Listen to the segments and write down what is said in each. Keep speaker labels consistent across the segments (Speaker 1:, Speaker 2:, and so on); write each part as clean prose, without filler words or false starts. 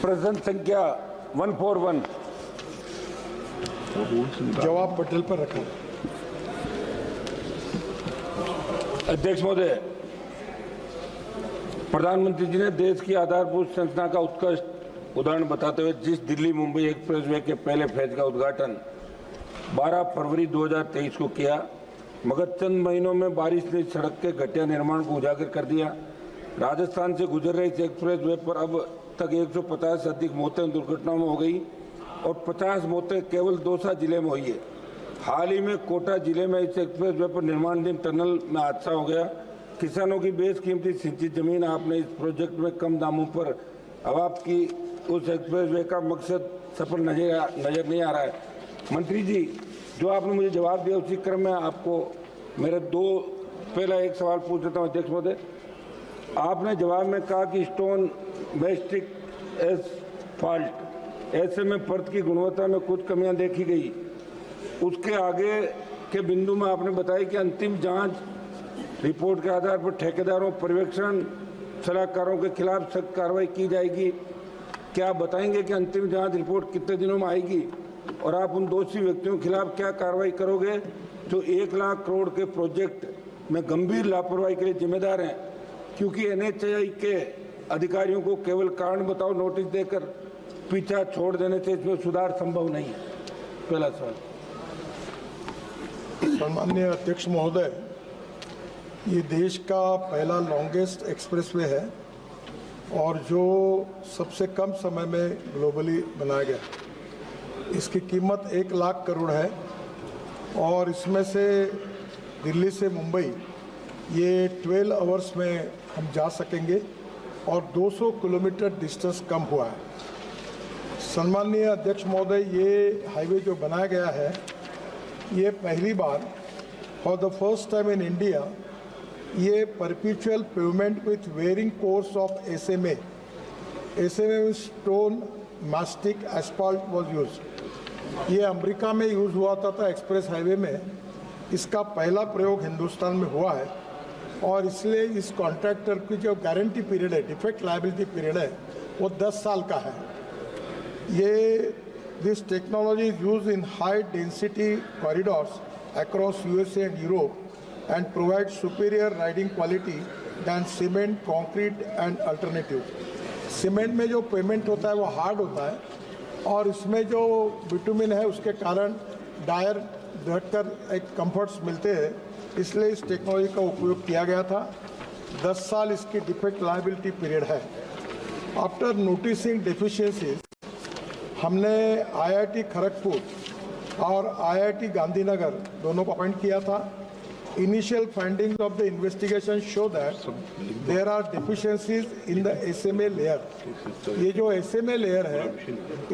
Speaker 1: प्रश्न संख्या 141।
Speaker 2: जवाब पटेल पर रखा।
Speaker 1: अध्यक्ष महोदय, प्रधानमंत्री जी ने देश की आधारभूत संरचना का उत्कृष्ट उदाहरण बताते हुए जिस दिल्ली मुंबई एक्सप्रेसवे के पहले फेज का उद्घाटन 12 फरवरी 2023 को किया, मगर चंद महीनों में बारिश ने सड़क के घटिया निर्माण को उजागर कर दिया। राजस्थान से गुजर रही इस एक्सप्रेसवे पर अब तक 150 से अधिक मौतें दुर्घटनाओं में हो गई और 50 मौतें केवल दौसा जिले में हुई है। हाल ही में कोटा जिले में इस एक्सप्रेसवे पर निर्माणाधीन टनल में हादसा हो गया। किसानों की बेशकीमती सिंचित जमीन आपने इस प्रोजेक्ट में कम दामों पर अब आपकी उस एक्सप्रेसवे का मकसद सफल नजर नहीं आ रहा है। मंत्री जी, जो आपने मुझे जवाब दिया उसी क्रम में आपको मेरे पहला एक सवाल पूछ देता हूँ। अध्यक्ष महोदय, आपने जवाब में कहा कि स्टोन बेस्टिक एसफाल्ट ऐसे में परत की गुणवत्ता में कुछ कमियां देखी गई। उसके आगे के बिंदु में आपने बताया कि अंतिम जांच रिपोर्ट के आधार पर ठेकेदारों, पर्यवेक्षण सलाहकारों के खिलाफ सख्त कार्रवाई की जाएगी। क्या आप बताएंगे कि अंतिम जांच रिपोर्ट कितने दिनों में आएगी और आप उन दोषी व्यक्तियों के खिलाफ क्या कार्रवाई करोगे जो 1 लाख करोड़ के प्रोजेक्ट में गंभीर लापरवाही के लिए जिम्मेदार हैं? क्योंकि NHAI के अधिकारियों को केवल कारण बताओ नोटिस देकर पीछा छोड़ देने से इसमें सुधार संभव नहीं है। पहला सवाल।
Speaker 2: सम्माननीय अध्यक्ष महोदय, ये देश का पहला लॉन्गेस्ट एक्सप्रेसवे है और जो सबसे कम समय में ग्लोबली बनाया गया। इसकी कीमत 1 लाख करोड़ है और इसमें से दिल्ली से मुंबई ये 12 आवर्स में हम जा सकेंगे और 200 किलोमीटर डिस्टेंस कम हुआ है। सम्माननीय अध्यक्ष महोदय, ये हाईवे जो बनाया गया है ये पहली बार for the first time in India ये perpetual pavement with wearing course of SMA में stone mastic asphalt was use. ये अमेरिका में यूज़ हुआ था एक्सप्रेस हाईवे में। इसका पहला प्रयोग हिंदुस्तान में हुआ है और इसलिए इस कॉन्ट्रैक्टर की जो गारंटी पीरियड है, डिफेक्ट लायबिलिटी पीरियड है, वो 10 साल का है। ये this technology is use in high density corridors across USA and Europe and provide superior riding quality than cement, concrete and alternative। Cement में जो पेमेंट होता है वो हार्ड होता है और इसमें जो बिटुमिन है उसके कारण टायर धटकर एक कंफर्ट्स मिलते हैं, इसलिए इस टेक्नोलॉजी का उपयोग किया गया था। 10 साल इसकी डिफेक्ट लायबिलिटी पीरियड है। आफ्टर नोटिसिंग डेफिशिएंसीज हमने IIT खड़गपुर और IIT गांधीनगर दोनों को अपॉइंट किया था। Initial findings of the investigation show that there are deficiencies in the SMA layer। ये जो SMA layer है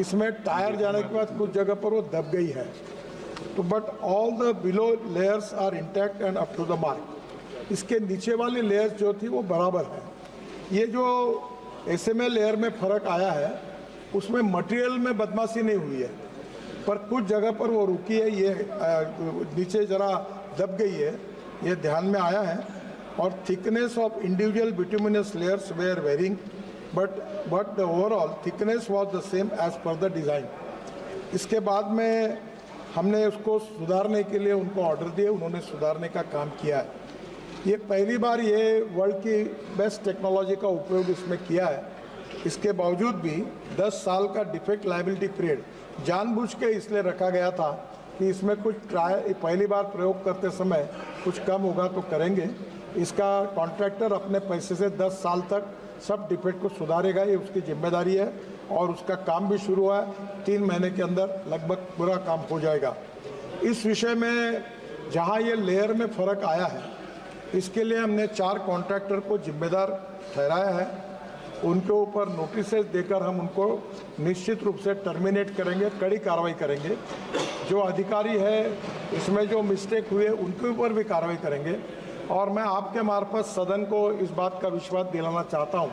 Speaker 2: इसमें टायर जाने के बाद कुछ जगह पर वो दब गई है, तो but all the below layers are intact and up to the mark. इसके नीचे वाली लेयर्स जो थी वो बराबर है। ये जो SMA लेयर में फर्क आया है उसमें मटेरियल में बदमाशी नहीं हुई है, पर कुछ जगह पर वो रुकी है, ये नीचे जरा दब गई है, ये ध्यान में आया है। और thickness of individual bituminous layers were varying but the overall thickness was the same as per the design. इसके बाद में हमने उसको सुधारने के लिए उनको ऑर्डर दिए, उन्होंने सुधारने का काम किया है। ये पहली बार ये वर्ल्ड की बेस्ट टेक्नोलॉजी का उपयोग इसमें किया है। इसके बावजूद भी 10 साल का डिफेक्ट लायबिलिटी पीरियड जानबूझ के इसलिए रखा गया था कि इसमें कुछ पहली बार प्रयोग करते समय कुछ कम होगा तो करेंगे। इसका कॉन्ट्रैक्टर अपने पैसे से 10 साल तक सब डिफेक्ट को सुधारेगा, ये उसकी जिम्मेदारी है और उसका काम भी शुरू हुआ है। 3 महीने के अंदर लगभग पूरा काम हो जाएगा। इस विषय में जहां ये लेयर में फ़र्क आया है इसके लिए हमने 4 कॉन्ट्रैक्टर को जिम्मेदार ठहराया है। उनके ऊपर नोटिसेस देकर हम उनको निश्चित रूप से टर्मिनेट करेंगे, कड़ी कार्रवाई करेंगे। जो अधिकारी है इसमें जो मिस्टेक हुए उनके ऊपर भी कार्रवाई करेंगे। और मैं आपके मार्फत सदन को इस बात का विश्वास दिलाना चाहता हूं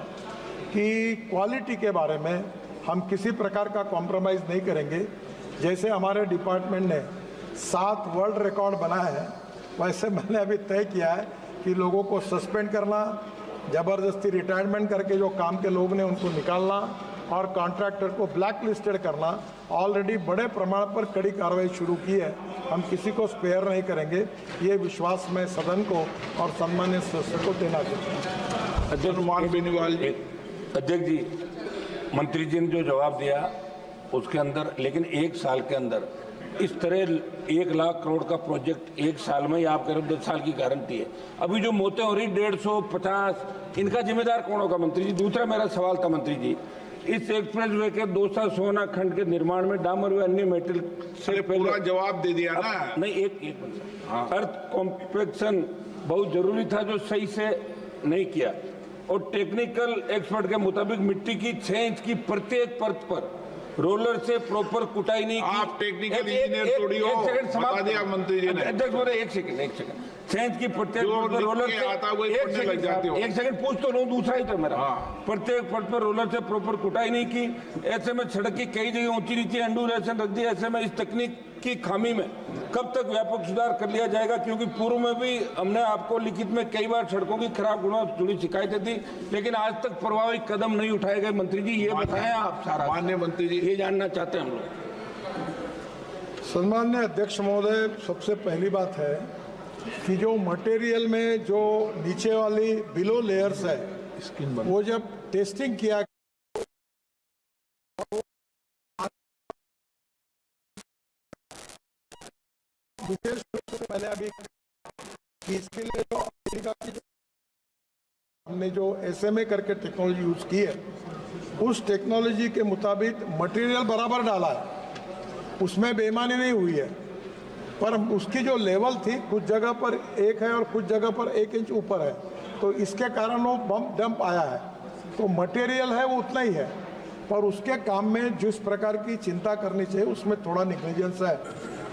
Speaker 2: कि क्वालिटी के बारे में हम किसी प्रकार का कॉम्प्रोमाइज़ नहीं करेंगे। जैसे हमारे डिपार्टमेंट ने 7 वर्ल्ड रिकॉर्ड बनाए हैं, वैसे मैंने अभी तय किया है कि लोगों को सस्पेंड करना, ज़बरदस्ती रिटायरमेंट करके जो काम के लोग ने उनको निकालना और कॉन्ट्रैक्टर को ब्लैक लिस्टेड करना, ऑलरेडी बड़े प्रमाण पर कड़ी कार्रवाई शुरू की है। हम किसी को स्पेयर नहीं करेंगे, ये विश्वास मैं सदन को और सम्मान्य सदस्य को देना चाहता हूँ।
Speaker 3: हनुमान बेनीवाल जी।
Speaker 1: अध्यक्ष जी, मंत्री जी ने जो जवाब दिया उसके अंदर, लेकिन एक साल के अंदर इस तरह 1 लाख करोड़ का प्रोजेक्ट एक साल में ही आप कह रहे हो 10 साल की गारंटी है। अभी जो मौतें हो रही 150, इनका जिम्मेदार कौन होगा मंत्री जी? दूसरा मेरा सवाल था मंत्री जी, इस एक्सप्रेस वे के 216 खंड के निर्माण में डामर व अन्य मेटल से
Speaker 3: पूरा जवाब दे दिया ना।
Speaker 1: नहीं, एक अर्थ कॉम्पैक्शन बहुत जरूरी था जो सही से नहीं किया, और टेक्निकल एक्सपर्ट के मुताबिक मिट्टी की 6 इंच की प्रत्येक परत पर रोलर से प्रॉपर कुटाई नहीं की।
Speaker 3: आप टेक्निकल इंजीनियर थोड़ी हो, बता दिया मंत्री जी ने।
Speaker 1: अध्यक्ष बोले एक सेकंड 6 इंच की प्रत्येक परत पर रोलर से, एक सेकंड पूछ तो लूं, दूसरा ही तो मेरा। प्रत्येक परत पर रोलर से प्रॉपर कुटाई नहीं की। ऐसे में सड़क की कई जगह ऊंची नीची एंडूरेशन रख दी। ऐसे में इस तकनीक की खामी में कब तक व्यापक सुधार कर लिया जाएगा? क्योंकि पूर्व में भी हमने आपको लिखित में कई बार सड़कों की खराब गुणवत्ता जुड़ी शिकायतें दी, लेकिन आज तक प्रभावी कदम नहीं उठाए गए। मंत्री जी ये बताएं आप सारा,
Speaker 3: माननीय मंत्री जी,
Speaker 1: ये जानना चाहते हैं हम लोग।
Speaker 2: सम्मान्य अध्यक्ष महोदय, सबसे पहली बात है कि जो मटेरियल में जो नीचे वाली बिलो लेयर्स है, वो जब टेस्टिंग किया विशेष रूप से पहले अभी कि इसके लिए जो अमेरिका की हमने जो SMA करके टेक्नोलॉजी यूज की है, उस टेक्नोलॉजी के मुताबिक मटेरियल बराबर डाला है, उसमें बेईमानी नहीं हुई है। पर उसकी जो लेवल थी कुछ जगह पर 1 है और कुछ जगह पर 1 इंच ऊपर है, तो इसके कारण वो बम्प डंप आया है। तो मटेरियल है वो उतना ही है, पर उसके काम में जिस प्रकार की चिंता करनी चाहिए उसमें थोड़ा निग्लिजेंस है।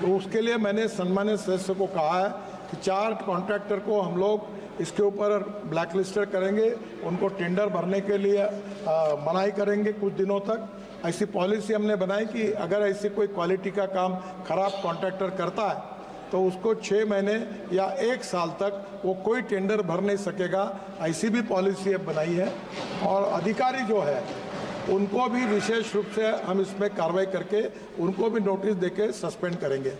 Speaker 2: तो उसके लिए मैंने सम्मानित सदस्य को कहा है कि 4 कॉन्ट्रैक्टर को हम लोग इसके ऊपर ब्लैक लिस्टेड करेंगे, उनको टेंडर भरने के लिए मनाही करेंगे कुछ दिनों तक। ऐसी पॉलिसी हमने बनाई कि अगर ऐसी कोई क्वालिटी का काम खराब कॉन्ट्रैक्टर करता है तो उसको 6 महीने या 1 साल तक वो कोई टेंडर भर नहीं सकेगा, ऐसी भी पॉलिसी अब बनाई है। और अधिकारी जो है उनको भी विशेष रूप से हम इसमें कार्रवाई करके उनको भी नोटिस देके सस्पेंड करेंगे।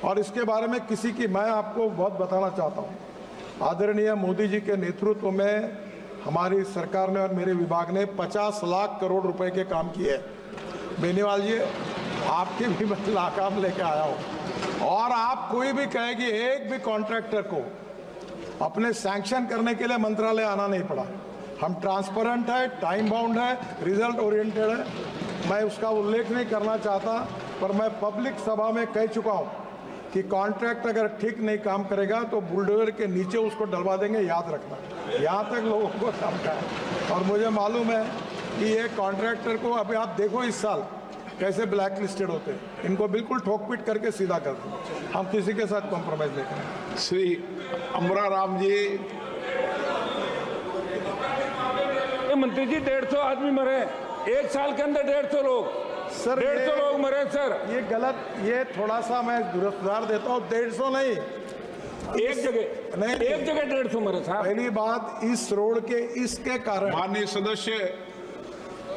Speaker 2: और इसके बारे में किसी की, मैं आपको बहुत बताना चाहता हूँ, आदरणीय मोदी जी के नेतृत्व में हमारी सरकार ने और मेरे विभाग ने 50 लाख करोड़ रुपए के काम किए। बेनीवाल जी, आपके भी मैं काम लेके आया हूँ, और आप कोई भी कहे कि एक भी कॉन्ट्रैक्टर को अपने सैंक्शन करने के लिए मंत्रालय आना नहीं पड़ा। हम ट्रांसपेरेंट है, टाइम बाउंड है, रिजल्ट ओरिएंटेड है। मैं उसका उल्लेख नहीं करना चाहता, पर मैं पब्लिक सभा में कह चुका हूँ कि कॉन्ट्रैक्ट अगर ठीक नहीं काम करेगा तो बुलडोजर के नीचे उसको डलवा देंगे, याद रखना। यहाँ तक लोगों को समझा है। और मुझे मालूम है कि ये कॉन्ट्रैक्टर को अभी आप देखो इस साल कैसे ब्लैक लिस्टेड होते हैं, इनको बिल्कुल ठोक-पीट करके सीधा कर दें। हम किसी के साथ कॉम्प्रोमाइज नहीं करेंगे।
Speaker 3: श्री अमरा राम जी।
Speaker 1: मंत्री जी 150 आदमी मरे एक साल के अंदर, 150 लोग
Speaker 2: सर,
Speaker 1: 150 लोग मरे सर।
Speaker 2: ये गलत, ये थोड़ा सा मैं सुधार देता हूँ, 150 नहीं,
Speaker 1: एक जगह नहीं, एक जगह 150 मरे साहब।
Speaker 2: पहली बात, इस रोड के इसके कारण
Speaker 3: माननीय सदस्य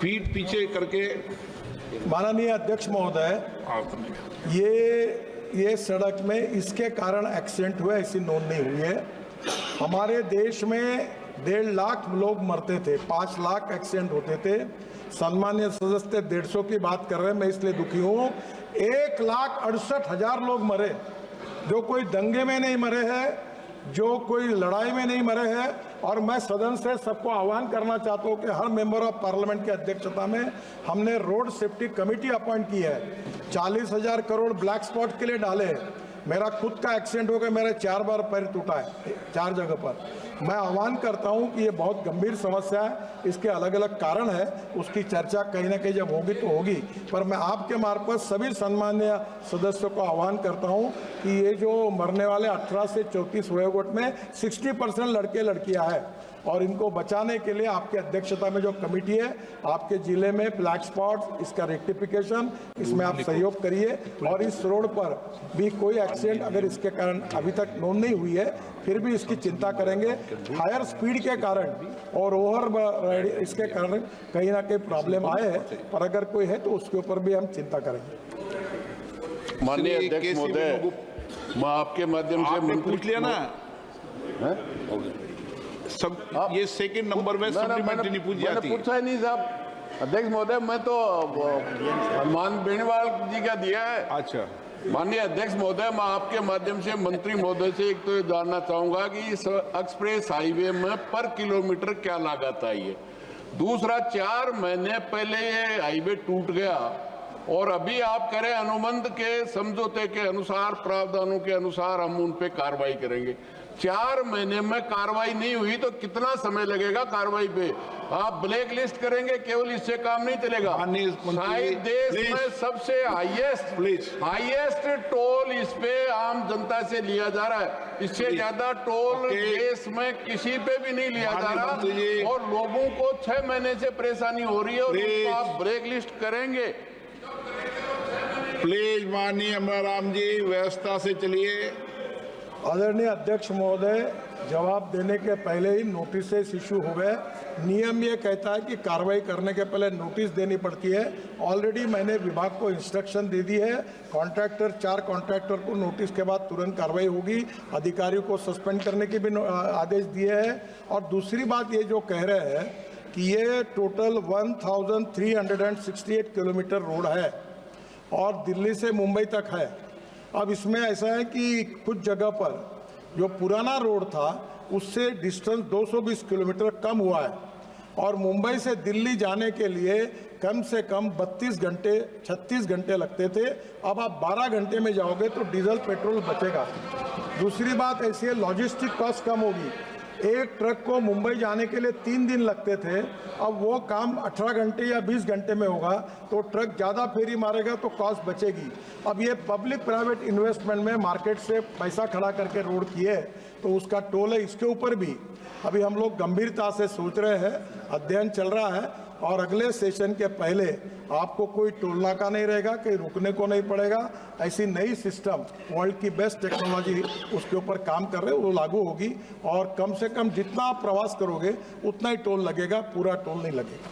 Speaker 3: पीठ पीछे करके।
Speaker 2: माननीय अध्यक्ष महोदय, ये सड़क में इसके कारण एक्सीडेंट हुआ, ऐसी नोंद नहीं हुई है। हमारे देश में 1.5 लाख लोग मरते थे, 5 लाख एक्सीडेंट होते थे। सम्मान्य सदस्य 150 की बात कर रहे हैं, मैं इसलिए दुखी हूँ। 1,68,000 लोग मरे, जो कोई दंगे में नहीं मरे हैं, जो कोई लड़ाई में नहीं मरे हैं। और मैं सदन से सबको आह्वान करना चाहता हूँ कि हर मेंबर ऑफ पार्लियामेंट की अध्यक्षता में हमने रोड सेफ्टी कमेटी अपॉइंट की है। 40,000 करोड़ ब्लैक स्पॉट के लिए डाले हैं। मेरा खुद का एक्सीडेंट हो गया, मेरा 4 बार पैर टूटा है 4 जगह पर। मैं आह्वान करता हूं कि ये बहुत गंभीर समस्या है, इसके अलग अलग कारण है, उसकी चर्चा कहीं ना कहीं जब होगी तो होगी। पर मैं आपके मार्फत सभी सम्मान्य सदस्यों को आह्वान करता हूं कि ये जो मरने वाले 18 से 34 वयोगोट में 60% लड़के लड़कियां हैं, और इनको बचाने के लिए आपके अध्यक्षता में जो कमेटी है, आपके जिले में ब्लैक स्पॉट, इसका रेक्टिफिकेशन, इसमें आप सहयोग करिए। और इस रोड पर भी कोई एक्सीडेंट अगर इसके कारण अभी तक नोट नहीं हुई है, फिर भी इसकी चिंता करेंगे। हायर स्पीड के कारण और ओवर इसके कारण कहीं ना कहीं प्रॉब्लम आए हैं, पर अगर कोई है तो उसके ऊपर भी हम चिंता करेंगे।
Speaker 4: माननीय अध्यक्ष महोदय, मैं आपके माध्यम से
Speaker 3: आपने पूछ लिया ना
Speaker 4: हैं?
Speaker 3: सब, ये सेकंड नंबर में सप्लीमेंट्री नहीं पूछी
Speaker 4: मैंने
Speaker 3: जाती।
Speaker 4: पूछा ही नहीं साहब। अध्यक्ष महोदय, मैं तो मान बेनीवाल जी का दिया है।
Speaker 3: अच्छा,
Speaker 4: माननीय अध्यक्ष महोदय, मैं आपके माध्यम से मंत्री महोदय से एक तो ये जानना चाहूंगा कि इस एक्सप्रेस हाईवे में पर किलोमीटर क्या लागत आई है। दूसरा, 4 महीने पहले ये हाईवे टूट गया और अभी आप करें अनुबंध के समझौते के अनुसार, प्रावधानों के अनुसार हम उन पे कार्रवाई करेंगे। 4 महीने में कार्रवाई नहीं हुई तो कितना समय लगेगा कार्रवाई पे? आप ब्लैक लिस्ट करेंगे, केवल इससे काम नहीं चलेगा।
Speaker 3: माननीय मंत्री,
Speaker 4: शायद देश
Speaker 3: प्लीज।
Speaker 4: में सबसे हाईएस्ट टोल इस पे आम जनता से लिया जा रहा है। इससे ज्यादा टोल देश में किसी पे भी नहीं लिया जा रहा और लोगों को 6 महीने से परेशानी हो रही है और उनको आप ब्लैक लिस्ट करेंगे।
Speaker 3: प्लीज माननीय अमराराम जी, व्यवस्था से चलिए।
Speaker 2: आदरणीय अध्यक्ष महोदय, जवाब देने के पहले ही नोटिस इशू हो गए। नियम ये कहता है कि कार्रवाई करने के पहले नोटिस देनी पड़ती है। ऑलरेडी मैंने विभाग को इंस्ट्रक्शन दे दी है। कॉन्ट्रैक्टर, 4 कॉन्ट्रैक्टर को नोटिस के बाद तुरंत कार्रवाई होगी। अधिकारियों को सस्पेंड करने के भी आदेश दिए हैं। और दूसरी बात ये जो कह रहे हैं कि ये टोटल 1368 किलोमीटर रोड है और दिल्ली से मुंबई तक है। अब इसमें ऐसा है कि कुछ जगह पर जो पुराना रोड था उससे डिस्टेंस 220 किलोमीटर कम हुआ है और मुंबई से दिल्ली जाने के लिए कम से कम 32 घंटे 36 घंटे लगते थे। अब आप 12 घंटे में जाओगे तो डीजल पेट्रोल बचेगा। दूसरी बात ऐसी है, लॉजिस्टिक कॉस्ट कम होगी। एक ट्रक को मुंबई जाने के लिए 3 दिन लगते थे, अब वो काम 18 घंटे या 20 घंटे में होगा। तो ट्रक ज़्यादा फेरी मारेगा तो कॉस्ट बचेगी। अब ये पब्लिक प्राइवेट इन्वेस्टमेंट में मार्केट से पैसा खड़ा करके रोड किए तो उसका टोल है। इसके ऊपर भी अभी हम लोग गंभीरता से सोच रहे हैं, अध्ययन चल रहा है और अगले सेशन के पहले आपको कोई टोल नाका नहीं रहेगा, कहीं रुकने को नहीं पड़ेगा। ऐसी नई सिस्टम, वर्ल्ड की बेस्ट टेक्नोलॉजी उसके ऊपर काम कर रहे हैं, वो लागू होगी और कम से कम जितना आप प्रवास करोगे उतना ही टोल लगेगा, पूरा टोल नहीं लगेगा।